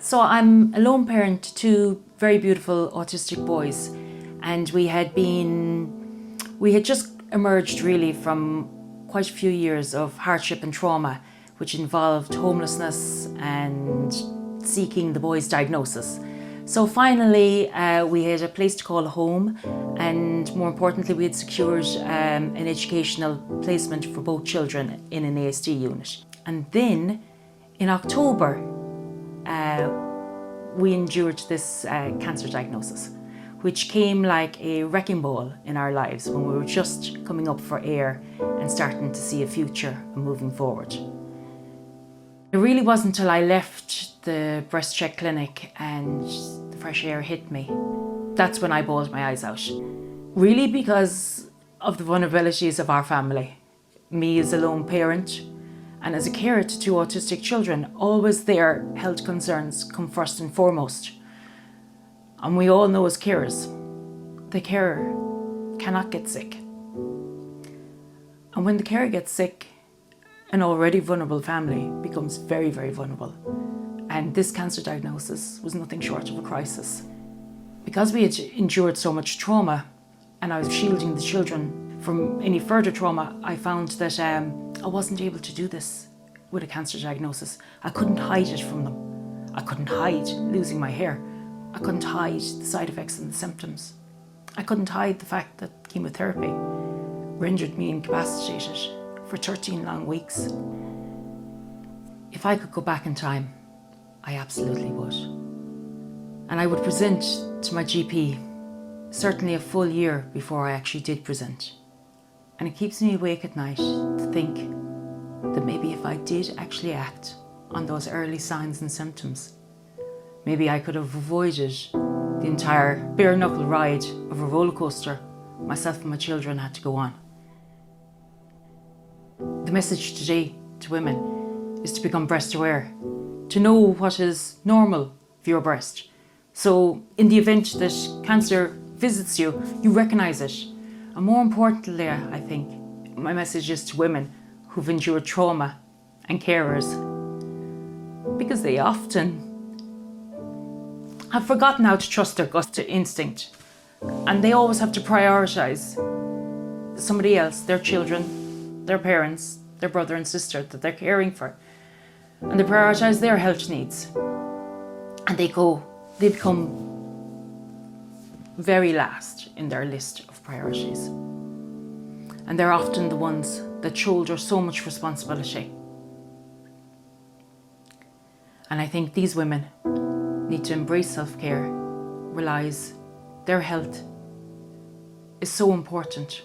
So I'm a lone parent to two very beautiful autistic boys, and we had just emerged really from quite a few years of hardship and trauma, which involved homelessness and seeking the boys' diagnosis. So finally we had a place to call home, and more importantly we had secured an educational placement for both children in an ASD unit. And then in October we endured this cancer diagnosis, which came like a wrecking ball in our lives when we were just coming up for air and starting to see a future and moving forward. It really wasn't until I left the breast check clinic and the fresh air hit me, that's when I bawled my eyes out. Really because of the vulnerabilities of our family. Me as a lone parent, and as a carer to two autistic children, always their health concerns come first and foremost. And we all know as carers, the carer cannot get sick. And when the carer gets sick, an already vulnerable family becomes very, very vulnerable. And this cancer diagnosis was nothing short of a crisis. Because we had endured so much trauma, and I was shielding the children from any further trauma, I found that I wasn't able to do this with a cancer diagnosis. I couldn't hide it from them. I couldn't hide losing my hair. I couldn't hide the side effects and the symptoms. I couldn't hide the fact that chemotherapy rendered me incapacitated for 13 long weeks. If I could go back in time, I absolutely would. And I would present to my GP certainly a full year before I actually did present. And it keeps me awake at night to think that maybe if I did actually act on those early signs and symptoms, maybe I could have avoided the entire bare-knuckle ride of a roller coaster myself and my children had to go on. The message today to women is to become breast aware, to know what is normal for your breast. So in the event that cancer visits you, you recognise it. And more importantly, I think, my message is to women who've endured trauma and carers, because they often have forgotten how to trust their gut instinct, and they always have to prioritise somebody else, their children, their parents, their brother and sister that they're caring for, and they prioritise their health needs, and they become very last in their list of priorities. And they're often the ones that shoulder so much responsibility. And I think these women need to embrace self-care, realise their health is so important.